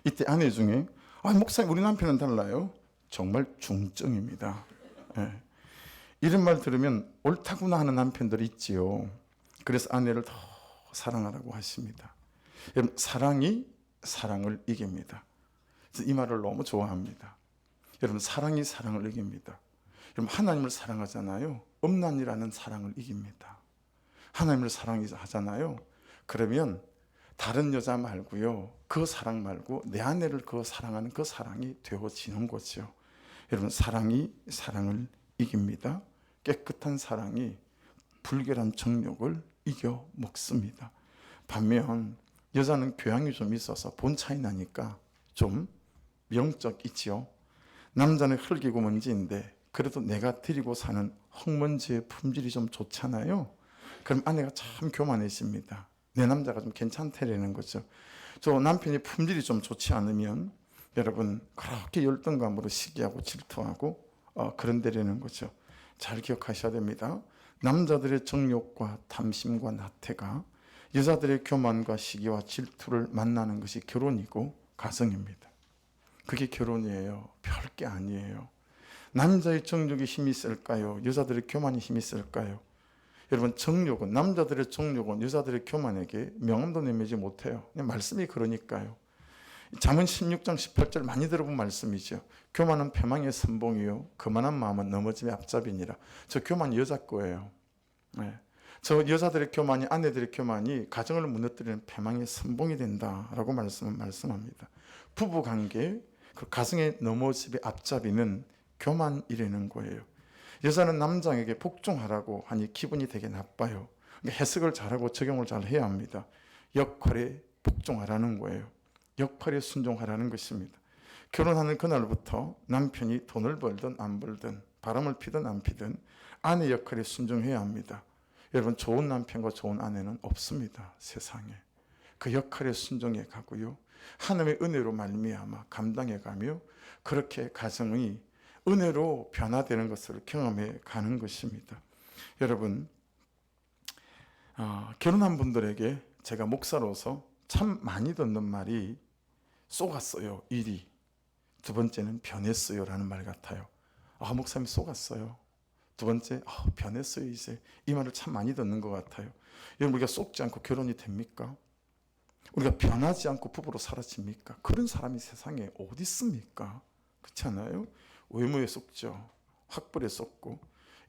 [SPEAKER 1] 이때 아내 중에 목사님 우리 남편은 달라요. 정말 중증입니다. 이런 말 들으면 옳다구나 하는 남편들이 있지요. 그래서 아내를 더 사랑하라고 하십니다. 여러분 사랑이 사랑을 이깁니다. 그래서 이 말을 너무 좋아합니다. 여러분 사랑이 사랑을 이깁니다. 여러분 하나님을 사랑하잖아요. 음란이라는 사랑을 이깁니다. 하나님을 사랑하잖아요. 그러면 다른 여자 말고요. 그 사랑 말고 내 아내를 그 사랑하는 그 사랑이 되어지는 거죠. 여러분 사랑이 사랑을 이깁니다. 깨끗한 사랑이 불결한 정욕을 이겨 먹습니다. 반면 여자는 교양이 좀 있어서 본 차이 나니까 좀 영적이지요. 남자는 흙이고 먼지인데 그래도 내가 드리고 사는 흙먼지의 품질이 좀 좋잖아요. 그럼 아내가 참 교만해집니다. 내 남자가 좀 괜찮다라는 거죠. 저 남편이 품질이 좀 좋지 않으면 여러분 그렇게 열등감으로 시기하고 질투하고 그런다라는 거죠. 잘 기억하셔야 됩니다. 남자들의 정욕과 탐심과 나태가 여자들의 교만과 시기와 질투를 만나는 것이 결혼이고 가정입니다. 그게 결혼이에요. 별게 아니에요. 남자의 정욕이 힘이 있을까요? 여자들의 교만이 힘이 있을까요? 여러분, 정욕은, 남자들의 정욕은 여자들의 교만에게 명함도 내밀지 못해요. 그냥 말씀이 그러니까요. 잠언 16장 18절 많이 들어본 말씀이죠. 교만은 패망의 선봉이요 거만한 마음은 넘어짐의 앞잡이니라. 저 교만 여자 거예요. 네. 저 여자들의 교만이, 아내들의 교만이 가정을 무너뜨리는 패망의 선봉이 된다라고 말씀합니다. 부부관계, 그 가정의 넘어짐의 앞잡이는 교만이라는 거예요. 여자는 남자에게 복종하라고 하니 기분이 되게 나빠요. 그러니까 해석을 잘하고 적용을 잘 해야 합니다. 역할에 복종하라는 거예요. 역할에 순종하라는 것입니다. 결혼하는 그날부터 남편이 돈을 벌든 안 벌든, 바람을 피든 안 피든 아내 역할에 순종해야 합니다. 여러분, 좋은 남편과 좋은 아내는 없습니다. 세상에. 그 역할에 순종해 가고요, 하나님의 은혜로 말미암아 감당해 가며 그렇게 가정이 은혜로 변화되는 것을 경험해 가는 것입니다. 여러분, 결혼한 분들에게 제가 목사로서 참 많이 듣는 말이 쏘갔어요. 일이. 두 번째는 변했어요 라는 말 같아요. 목사님 쏘갔어요. 두 번째, 변했어요. 이제 이 말을 참 많이 듣는 것 같아요. 여러분, 우리가 쏘지 않고 결혼이 됩니까? 우리가 변하지 않고 부부로 사라집니까? 그런 사람이 세상에 어디 있습니까? 그렇지 않아요? 외모에 쏟죠. 학벌에 쏟고,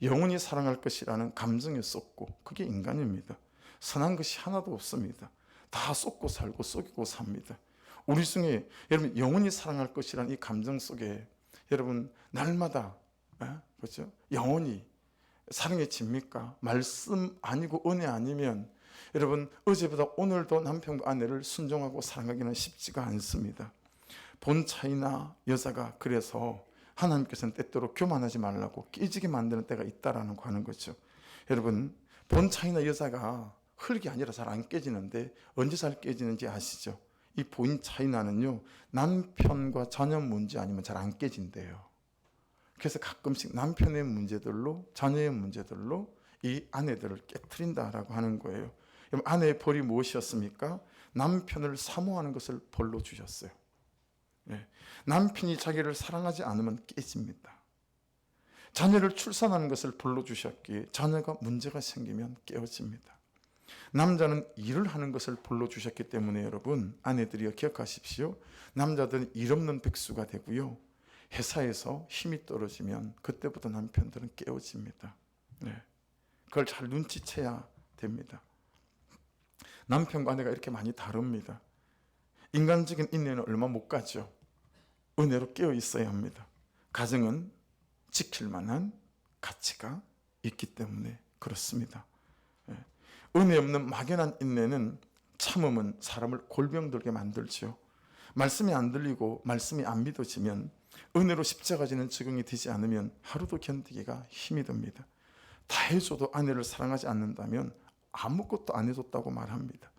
[SPEAKER 1] 영원히 사랑할 것이라는 감정에 쏟고, 그게 인간입니다. 선한 것이 하나도 없습니다. 다 쏟고 살고 속이고 삽니다. 우리 중에 여러분, 영원히 사랑할 것이라는 이 감정 속에 여러분 날마다 그렇죠? 영원히 사랑해집니까? 말씀 아니고 은혜 아니면 여러분, 어제보다 오늘도 남편과 아내를 순종하고 사랑하기는 쉽지가 않습니다. 본 차이나 여자가 그래서 하나님께서는 때때로 교만하지 말라고 깨지게 만드는 때가 있다라는 거 하는 거죠. 여러분, 본 차이나 여자가 흙이 아니라 잘 안 깨지는데 언제 잘 깨지는지 아시죠? 이 본 차이나는요, 남편과 자녀 문제 아니면 잘 안 깨진대요. 그래서 가끔씩 남편의 문제들로, 자녀의 문제들로 이 아내들을 깨트린다라고 하는 거예요. 아내의 벌이 무엇이었습니까? 남편을 사모하는 것을 벌로 주셨어요. 남편이 자기를 사랑하지 않으면 깨집니다. 자녀를 출산하는 것을 벌로 주셨기에 자녀가 문제가 생기면 깨어집니다. 남자는 일을 하는 것을 벌로 주셨기 때문에 여러분, 아내들이여 기억하십시오. 남자들은 일 없는 백수가 되고요, 회사에서 힘이 떨어지면 그때부터 남편들은 깨어집니다. 그걸 잘 눈치채야 됩니다. 남편과 아내가 이렇게 많이 다릅니다. 인간적인 인내는 얼마 못 가죠. 은혜로 깨어 있어야 합니다. 가정은 지킬 만한 가치가 있기 때문에 그렇습니다. 은혜 없는 막연한 인내는, 참음은 사람을 골병들게 만들죠. 말씀이 안 들리고 말씀이 안 믿어지면, 은혜로 십자가 지는 적용이 되지 않으면 하루도 견디기가 힘이 듭니다. 다 해줘도 아내를 사랑하지 않는다면 아무것도 안 해줬다고 말합니다.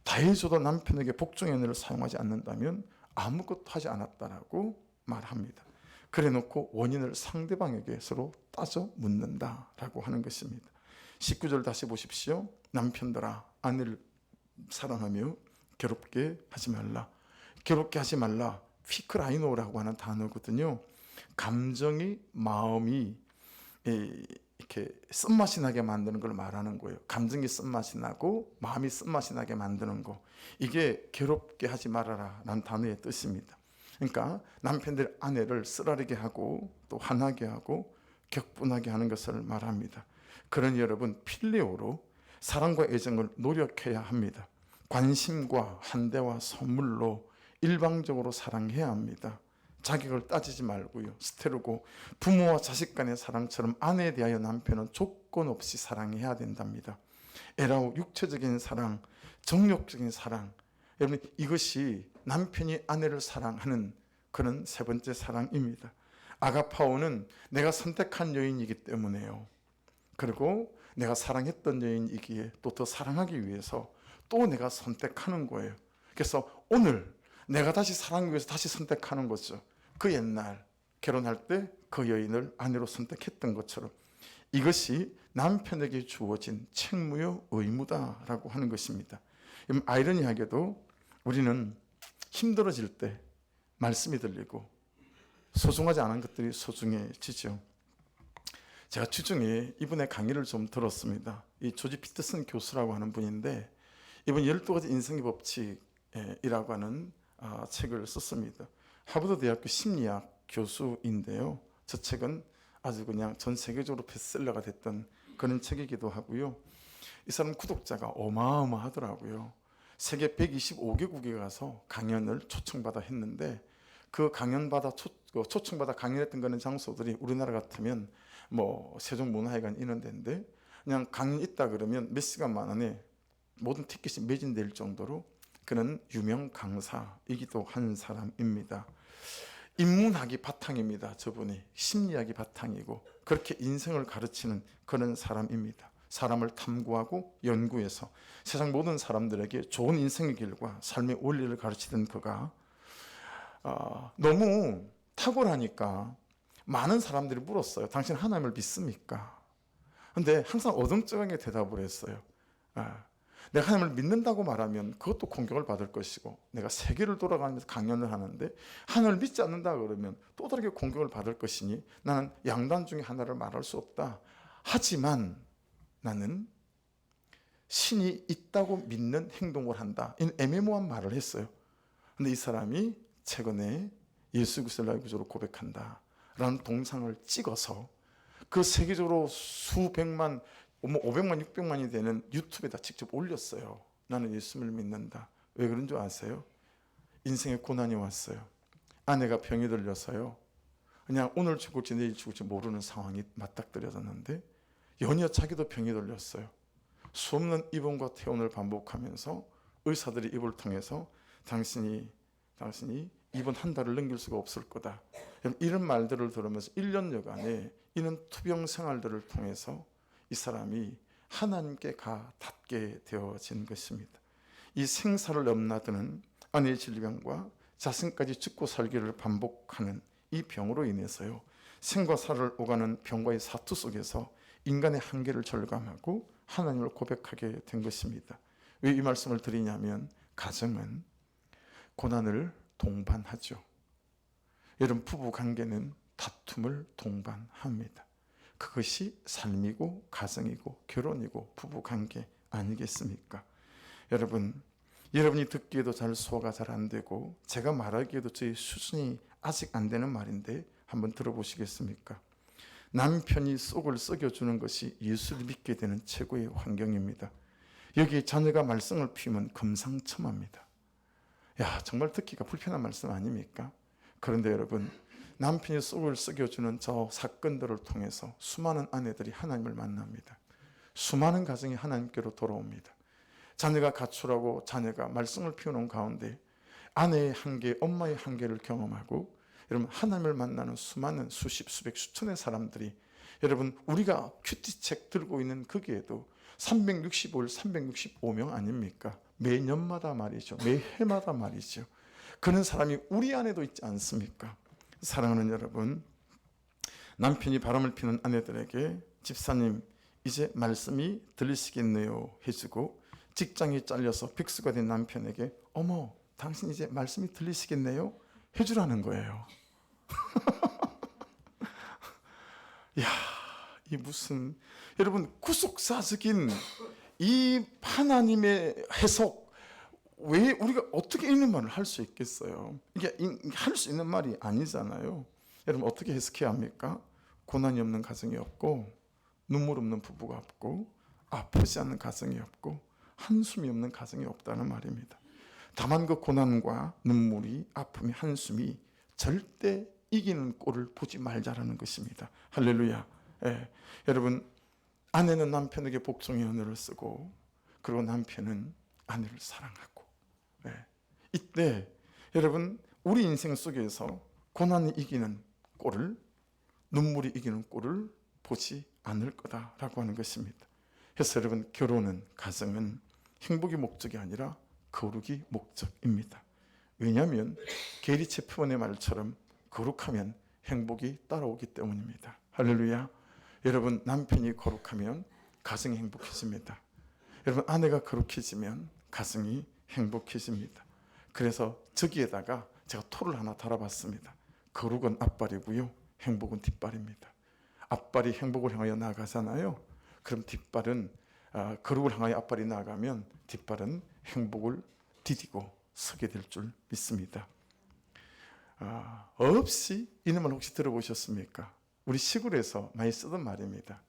[SPEAKER 1] 다 해줘도 남편에게 복종의 은혜를 사용하지 않는다면 아무것도 하지 않았다라고 말합니다. 그래 놓고 원인을 상대방에게 서로 따져 묻는다라고 하는 것입니다. 19절 다시 보십시오. 남편들아, 아내를 사랑하며 괴롭게 하지 말라. 괴롭게 하지 말라. 피크라이노라고 하는 단어거든요. 감정이, 마음이 이렇게 쓴맛이 나게 만드는 걸 말하는 거예요. 감정이 쓴맛이 나고 마음이 쓴맛이 나게 만드는 거, 이게 괴롭게 하지 말아라 라는 단어의 뜻입니다. 그러니까 남편들 아내를 쓰라리게 하고 또 화나게 하고 격분하게 하는 것을 말합니다. 그러니 여러분, 필레오로 사랑과 애정을 노력해야 합니다. 관심과 환대와 선물로 일방적으로 사랑해야 합니다. 자격을 따지지 말고요. 스테르고, 부모와 자식 간의 사랑처럼 아내에 대하여 남편은 조건 없이 사랑해야 된답니다. 에라오, 육체적인 사랑, 정욕적인 사랑, 여러분, 이것이 남편이 아내를 사랑하는 그런 세 번째 사랑입니다. 아가파오는 내가 선택한 여인이기 때문에요. 그리고 내가 사랑했던 여인이기에 또 더 사랑하기 위해서 또 내가 선택하는 거예요. 그래서 오늘 내가 다시 사랑하기 위해서 다시 선택하는 거죠. 그 옛날 결혼할 때 그 여인을 아내로 선택했던 것처럼 이것이 남편에게 주어진 책무요 의무다라고 하는 것입니다. 아이러니하게도 우리는 힘들어질 때 말씀이 들리고 소중하지 않은 것들이 소중해지죠. 제가 주중에 이분의 강의를 좀 들었습니다. 이 조지 피터슨 교수라고 하는 분인데 이번 12가지 인생의 법칙이라고 하는 책을 썼습니다. 하버드 대학교 심리학 교수인데요. 저 책은 아주 그냥 전 세계적으로 베스트셀러가 됐던 그런 책이기도 하고요. 이 사람 구독자가 어마어마하더라고요. 세계 125개국에 가서 강연을 초청받아 했는데 그 초청받아 강연했던 그런 장소들이 우리나라 같으면 뭐 세종문화회관 이런 데인데 그냥 강연 있다 그러면 몇 시간만 안에 모든 티켓이 매진될 정도로 그는 유명 강사이기도 한 사람입니다. 인문학이 바탕입니다. 저분이 심리학이 바탕이고 그렇게 인생을 가르치는 그런 사람입니다. 사람을 탐구하고 연구해서 세상 모든 사람들에게 좋은 인생의 길과 삶의 원리를 가르치던 그가 너무 탁월하니까 많은 사람들이 물었어요. 당신 하나님을 믿습니까? 근데 항상 어정쩡하게 대답을 했어요. 내가 하나님을 믿는다고 말하면 그것도 공격을 받을 것이고 내가 세계를 돌아가면서 강연을 하는데 하나님을 믿지 않는다 그러면 또 다르게 공격을 받을 것이니 나는 양단 중에 하나를 말할 수 없다. 하지만 나는 신이 있다고 믿는 행동을 한다. 이 애매모호한 말을 했어요. 근데 이 사람이 최근에 예수 그리스도를 나의 구주로 고백한다 라는 동상을 찍어서 그 세계적으로 수백만 500만 600만이 되는 유튜브에다 직접 올렸어요. 나는 예수를 믿는다. 왜 그런 줄 아세요? 인생에 고난이 왔어요. 아내가 병이 들려서요. 그냥 오늘 죽을지 내일 죽을지 모르는 상황이 맞닥뜨려졌는데 연이어 자기도 병이 들렸어요. 수없는 입원과 퇴원을 반복하면서 의사들이 입을 통해서 당신이 입원 한 달을 넘길 수가 없을 거다. 이런 말들을 들으면서 1년여간에 이런 투병 생활들을 통해서 이 사람이 하나님께 닿게 되어진 것입니다. 이 생사를 넘나드는 아내의 질병과 자신까지 죽고 살기를 반복하는 이 병으로 인해서요. 생과 사를 오가는 병과의 사투 속에서 인간의 한계를 절감하고 하나님을 고백하게 된 것입니다. 왜 이 말씀을 드리냐면 가정은 고난을 동반하죠. 여러분 부부 관계는 다툼을 동반합니다. 그것이 삶이고 가정이고 결혼이고 부부 관계 아니겠습니까? 여러분이 듣기에도 잘 소화가 잘 안 되고 제가 말하기에도 저희 수준이 아직 안 되는 말인데 한번 들어보시겠습니까? 남편이 속을 썩여주는 것이 예수를 믿게 되는 최고의 환경입니다. 여기 자녀가 말썽을 피우면 금상첨화입니다. 정말 듣기가 불편한 말씀 아닙니까? 그런데 여러분 남편이 속을 썩여주는 저 사건들을 통해서 수많은 아내들이 하나님을 만납니다. 수많은 가정이 하나님께로 돌아옵니다. 자녀가 가출하고 자녀가 말썽을 피우는 가운데 아내의 한계, 엄마의 한계를 경험하고 여러분 하나님을 만나는 수많은 수십, 수백, 수천의 사람들이 여러분 우리가 큐티책 들고 있는 거기에도 365일 365명 아닙니까? 매년마다 말이죠. 매해마다 말이죠. 그런 사람이 우리 안에도 있지 않습니까? 사랑하는 여러분, 남편이 바람을 피는 아내들에게 집사님 이제 말씀이 들리시겠네요 해주고 직장이 잘려서 백수가 된 남편에게 어머 당신 이제 말씀이 들리시겠네요 해주라는 거예요. 이 무슨 여러분 구속사적인 이 하나님의 해석 왜 우리가 어떻게 이런 말을 할 수 있겠어요? 이게 할 수 있는 말이 아니잖아요. 여러분 어떻게 해석해야 합니까? 고난이 없는 가정이 없고 눈물 없는 부부가 없고 아프지 않는 가정이 없고 한숨이 없는 가정이 없다는 말입니다. 다만 그 고난과 눈물이 아픔이 한숨이 절대 이기는 꼴을 보지 말자라는 것입니다. 할렐루야. 여러분 아내는 남편에게 복종의 언어를 쓰고 그리고 남편은 아내를 사랑하고 이때 여러분 우리 인생 속에서 고난이 이기는 꼴을 눈물이 이기는 꼴을 보지 않을 거다라고 하는 것입니다. 그래서 여러분 결혼은 가정은 행복이 목적이 아니라 거룩이 목적입니다. 왜냐하면 게리체 표현의 말처럼 거룩하면 행복이 따라오기 때문입니다. 할렐루야. 여러분 남편이 거룩하면 가정이 행복해집니다. 여러분 아내가 거룩해지면 가정이 행복해집니다. 그래서 저기에다가 제가 토를 하나 달아봤습니다. 거룩은 앞발이고요. 행복은 뒷발입니다. 앞발이 행복을 향하여 나아가잖아요. 그럼 뒷발은 거룩을 향하여 앞발이 나아가면 뒷발은 행복을 디디고 서게 될 줄 믿습니다. 없이 이런 말 혹시 들어보셨습니까? 우리 시골에서 많이 쓰던 말입니다.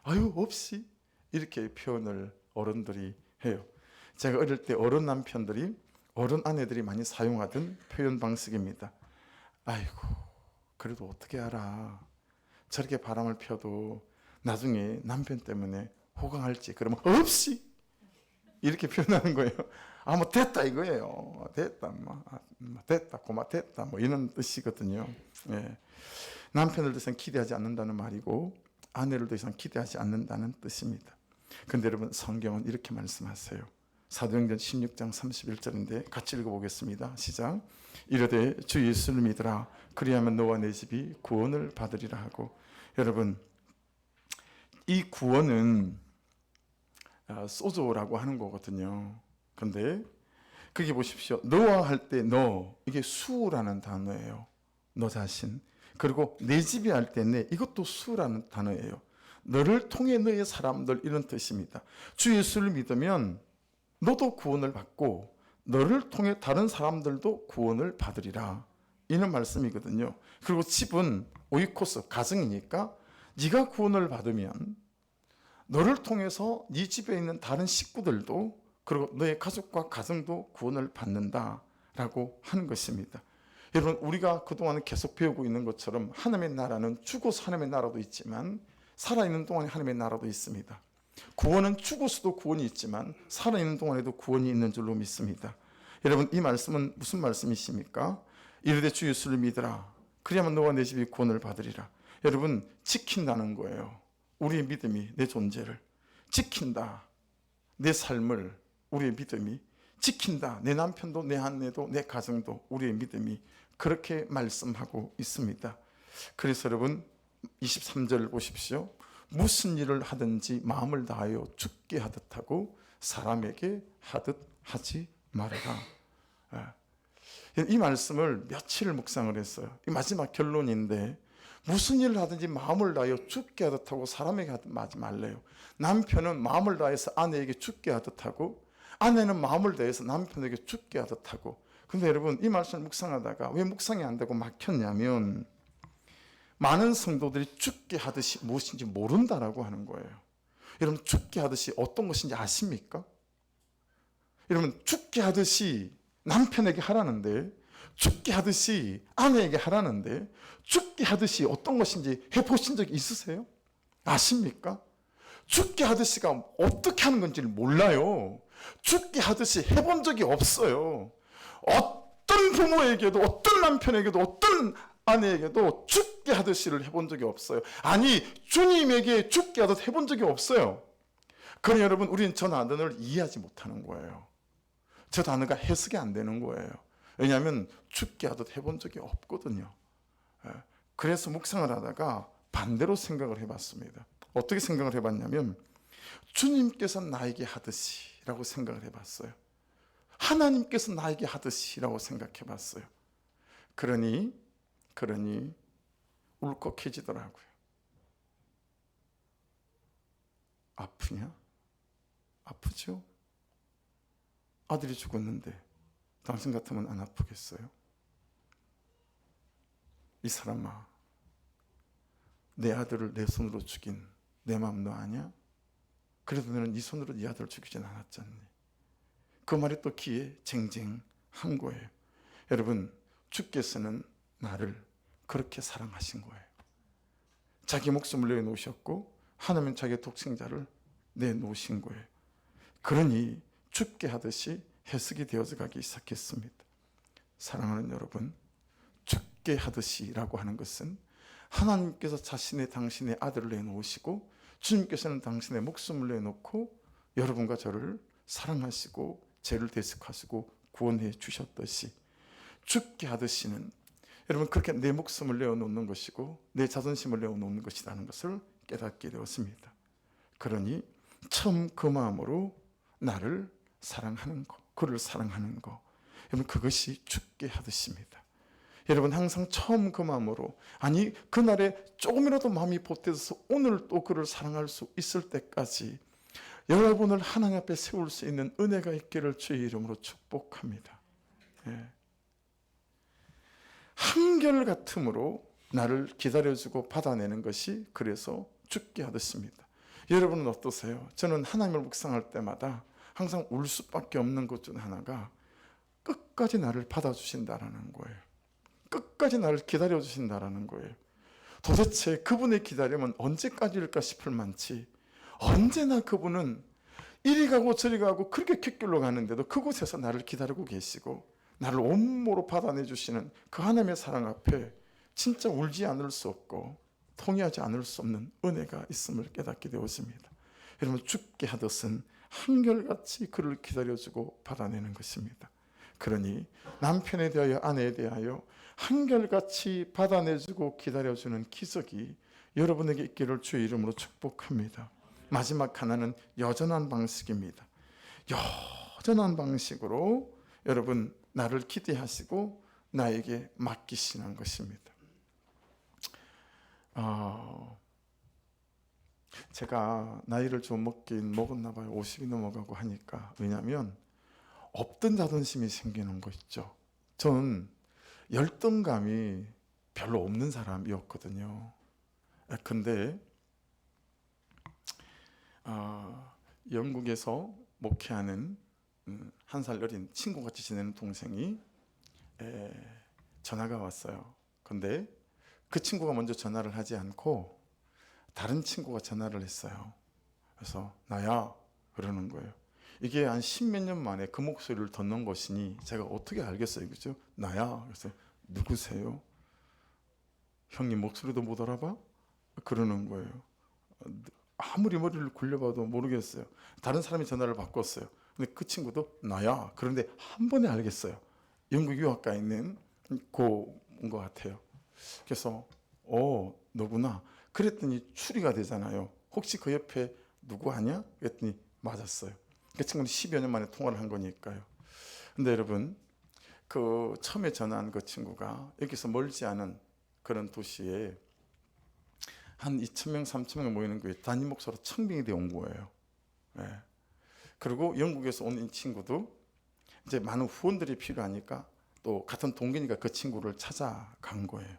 [SPEAKER 1] 아유 없이 이렇게 표현을 어른들이 해요. 제가 어릴 때 어른 남편들이 어른 아내들이 많이 사용하던 표현 방식입니다. 아이고 그래도 어떻게 알아. 저렇게 바람을 펴도 나중에 남편 때문에 호강할지. 그러면 없이 이렇게 표현하는 거예요. 뭐 됐다 이거예요. 됐다 됐다 고마 됐다 이런 뜻이거든요. 남편을 더 이상 기대하지 않는다는 말이고 아내를 더 이상 기대하지 않는다는 뜻입니다. 그런데 여러분 성경은 이렇게 말씀하세요. 사도행전 16장 31절인데 같이 읽어보겠습니다. 시작. 이르되 주 예수를 믿으라 그리하면 너와 내 집이 구원을 받으리라 하고. 여러분 이 구원은 소조라고 하는 거거든요. 그런데 거기 보십시오. 너와 할 때 너 이게 수라는 단어예요. 너 자신. 그리고 내 집이 할 때 내 이것도 수라는 단어예요. 너를 통해 너의 사람들 이런 뜻입니다. 주 예수를 믿으면 너도 구원을 받고 너를 통해 다른 사람들도 구원을 받으리라 이런 말씀이거든요. 그리고 집은 오이코스 가정이니까 네가 구원을 받으면 너를 통해서 네 집에 있는 다른 식구들도 그리고 너의 가족과 가정도 구원을 받는다라고 하는 것입니다. 여러분 우리가 그동안 계속 배우고 있는 것처럼 하나님의 나라는 죽어서 하나님의 나라도 있지만 살아있는 동안에 하나님의 나라도 있습니다. 구원은 죽어서도 구원이 있지만 살아있는 동안에도 구원이 있는 줄로 믿습니다. 여러분 이 말씀은 무슨 말씀이십니까? 이르되 주 예수를 믿으라 그리하면 너와 내 집이 구원을 받으리라. 여러분 지킨다는 거예요. 우리의 믿음이 내 존재를 지킨다. 내 삶을 우리의 믿음이 지킨다. 내 남편도 내 아내도 내 가정도 우리의 믿음이 그렇게 말씀하고 있습니다. 그래서 여러분 23절 보십시오. 무슨 일을 하든지 마음을 다하여 죽게 하듯 하고 사람에게 하듯 하지 말아라. 이 말씀을 며칠 묵상을 했어요. 이 마지막 결론인데 무슨 일을 하든지 마음을 다하여 죽게 하듯 하고 사람에게 하지 말래요. 남편은 마음을 다해서 아내에게 죽게 하듯 하고 아내는 마음을 다해서 남편에게 죽게 하듯 하고. 근데 여러분 이 말씀을 묵상하다가 왜 묵상이 안 되고 막혔냐면 많은 성도들이 죽게 하듯이 무엇인지 모른다라고 하는 거예요. 여러분 죽게 하듯이 어떤 것인지 아십니까? 여러분 죽게 하듯이 남편에게 하라는데 죽게 하듯이 아내에게 하라는데 죽게 하듯이 어떤 것인지 해보신 적 있으세요? 아십니까? 죽게 하듯이가 어떻게 하는 건지 몰라요. 죽게 하듯이 해본 적이 없어요. 어떤 부모에게도 어떤 남편에게도 어떤 아내에게도 죽게 하듯이를 해본 적이 없어요. 아니 주님에게 죽게 하듯 해본 적이 없어요. 그러니 여러분 우리는 저 단어를 이해하지 못하는 거예요. 저 단어가 해석이 안 되는 거예요. 왜냐하면 죽게 하듯 해본 적이 없거든요. 그래서 묵상을 하다가 반대로 생각을 해봤습니다. 어떻게 생각을 해봤냐면 주님께서 나에게 하듯이 라고 생각을 해봤어요. 하나님께서 나에게 하듯이 라고 생각해봤어요. 그러니 울컥해지더라고요. 아프냐? 아프죠? 아들이 죽었는데 당신 같으면 안 아프겠어요? 이 사람아, 내 아들을 내 손으로 죽인 내 마음 너 아냐? 그래도 너는 네 손으로 네 아들을 죽이진 않았잖니. 그 말이 또 귀에 쟁쟁한 거예요. 여러분, 주께서는 나를 그렇게 사랑하신 거예요. 자기 목숨을 내놓으셨고 하나님은 자기의 독생자를 내놓으신 거예요. 그러니 죽게 하듯이 해석이 되어져 가기 시작했습니다. 사랑하는 여러분, 죽게 하듯이라고 하는 것은 하나님께서 당신의 아들을 내놓으시고 주님께서는 당신의 목숨을 내놓고 여러분과 저를 사랑하시고 죄를 대속하시고 구원해 주셨듯이 죽게 하듯이는 여러분 그렇게 내 목숨을 내어놓는 것이고 내 자존심을 내어놓는 것이라는 것을 깨닫게 되었습니다. 그러니 처음 그 마음으로 나를 사랑하는 것, 그를 사랑하는 것, 여러분 그것이 죽게 하듯입니다. 여러분 항상 처음 그 마음으로, 아니 그날에 조금이라도 마음이 보태져서 오늘 또 그를 사랑할 수 있을 때까지 여러분을 하나님 앞에 세울 수 있는 은혜가 있기를 주의 이름으로 축복합니다. 예. 한결같음으로 나를 기다려주고 받아내는 것이 그래서 죽게 하듯입니다. 여러분은 어떠세요? 저는 하나님을 묵상할 때마다 항상 울 수밖에 없는 것 중 하나가 끝까지 나를 받아주신다라는 거예요. 끝까지 나를 기다려주신다라는 거예요. 도대체 그분의 기다림은 언제까지일까 싶을 만치 언제나 그분은 이리 가고 저리 가고 그렇게 귓길로 가는데도 그곳에서 나를 기다리고 계시고 나를 온몸으로 받아내 주시는 그 하나님의 사랑 앞에 진짜 울지 않을 수 없고 통회하지 않을 수 없는 은혜가 있음을 깨닫게 되었습니다. 여러분, 죽게 하듯은 한결같이 그를 기다려주고 받아내는 것입니다. 그러니 남편에 대하여 아내에 대하여 한결같이 받아내주고 기다려주는 기적이 여러분에게 있기를 주의 이름으로 축복합니다. 마지막 하나는 여전한 방식입니다. 여전한 방식으로 여러분 나를 기대하시고 나에게 맡기시는 것입니다. 제가 나이를 좀 먹긴 먹었나 봐요. 50이 넘어가고 하니까. 왜냐하면 없던 자존심이 생기는 거 있죠. 저는 열등감이 별로 없는 사람이었거든요. 근데 영국에서 목회하는 한 살 어린 친구같이 지내는 동생이 전화가 왔어요. 근데 그 친구가 먼저 전화를 하지 않고 다른 친구가 전화를 했어요. 그래서 나야 그러는 거예요. 이게 한 십몇 년 만에 그 목소리를 듣는 것이니 제가 어떻게 알겠어요, 그죠? 나야. 그래서 누구세요? 형님 목소리도 못 알아봐? 그러는 거예요. 아무리 머리를 굴려봐도 모르겠어요. 다른 사람이 전화를 바꿨어요. 근데 그 친구도 나야. 그런데 한 번에 알겠어요. 영국 유학가 있는 고인 것 같아요. 그래서 너구나. 그랬더니 추리가 되잖아요. 혹시 그 옆에 누구 하냐? 그랬더니 맞았어요. 그 친구는 10여 년 만에 통화를 한 거니까요. 근데 여러분, 그 처음에 전화한 그 친구가 여기서 멀지 않은 그런 도시에 한 2,000명, 3,000명 모이는 교회 단임 목사로 청빙이 되어 온 거예요. 네. 그리고 영국에서 온 이 친구도 이제 많은 후원들이 필요하니까 또 같은 동기니까 그 친구를 찾아간 거예요.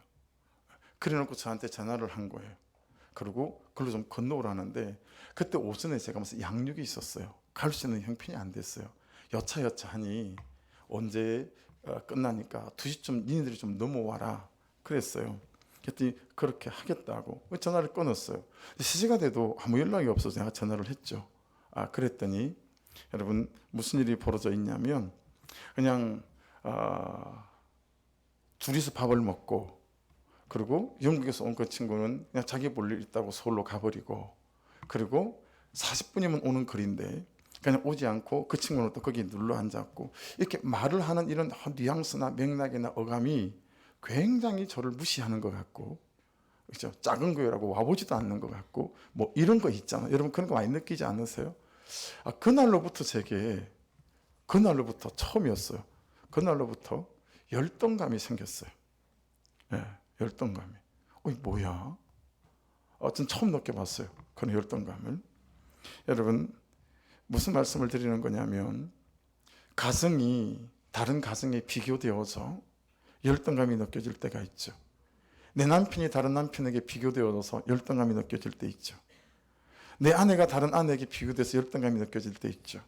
[SPEAKER 1] 그래 놓고 저한테 전화를 한 거예요. 그리고 글로 좀 건너오라는데 그때 오전에 제가 무슨 양육이 있었어요. 갈 수 있는 형편이 안 됐어요. 여차하니 언제 끝나니까 2시쯤 니네들이 좀 넘어와라 그랬어요. 그랬더니 그렇게 하겠다고 전화를 끊었어요. 3시가 돼도 아무 연락이 없어서 제가 전화를 했죠. 그랬더니 여러분 무슨 일이 벌어져 있냐면 그냥 둘이서 밥을 먹고 그리고 영국에서 온 그 친구는 그냥 자기 볼 일 있다고 서울로 가버리고 그리고 40분이면 오는 거리인데 그냥 오지 않고 그 친구는 또 거기 눌러 앉았고 이렇게 말을 하는 이런 뉘앙스나 맥락이나 어감이 굉장히 저를 무시하는 것 같고 그렇죠? 작은 거라고 와보지도 않는 것 같고 뭐 이런 거 있잖아요. 여러분 그런 거 많이 느끼지 않으세요? 그날로부터 제게 그날로부터 처음이었어요. 그날로부터 열등감이 생겼어요. 네, 열등감이. 이게 뭐야? 전 처음 느껴봤어요. 그런 열등감을. 여러분 무슨 말씀을 드리는 거냐면 가정이 다른 가정에 비교되어서 열등감이 느껴질 때가 있죠. 내 남편이 다른 남편에게 비교되어서 열등감이 느껴질 때 있죠. 내 아내가 다른 아내에게 비교돼서 열등감이 느껴질 때 있죠.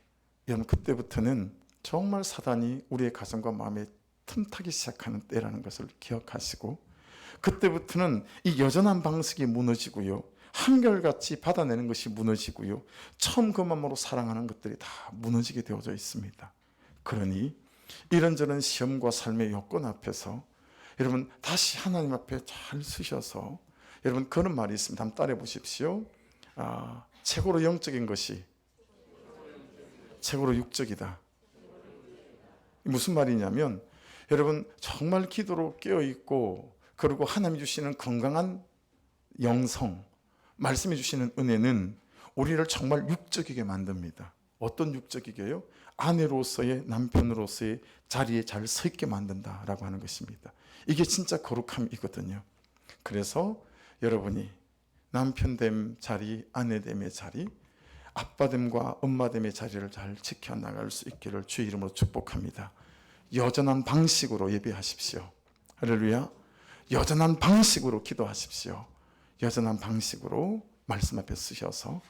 [SPEAKER 1] 여러분 그때부터는 정말 사단이 우리의 가정과 마음에 틈타기 시작하는 때라는 것을 기억하시고 그때부터는 이 여전한 방식이 무너지고요. 한결같이 받아내는 것이 무너지고요. 처음 그 마음으로 사랑하는 것들이 다 무너지게 되어져 있습니다. 그러니 이런저런 시험과 삶의 여건 앞에서 여러분 다시 하나님 앞에 잘 서셔서 여러분 그런 말이 있습니다. 한번 따라해 보십시오. 최고로 영적인 것이 최고로 육적이다. 무슨 말이냐면 여러분 정말 기도로 깨어있고 그리고 하나님이 주시는 건강한 영성 말씀해 주시는 은혜는 우리를 정말 육적이게 만듭니다. 어떤 육적이게요? 아내로서의 남편으로서의 자리에 잘 서 있게 만든다라고 하는 것입니다. 이게 진짜 거룩함이거든요. 그래서 여러분이 남편됨 자리, 아내됨의 자리, 아빠됨과 엄마됨의 자리를 잘 지켜나갈 수 있기를 주의 이름으로 축복합니다. 여전한 방식으로 예배하십시오. 할렐루야. 여전한 방식으로 기도하십시오. 여전한 방식으로 말씀 앞에 서셔서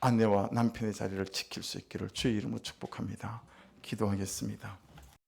[SPEAKER 1] 아내와 남편의 자리를 지킬 수 있기를 주의 이름으로 축복합니다. 기도하겠습니다.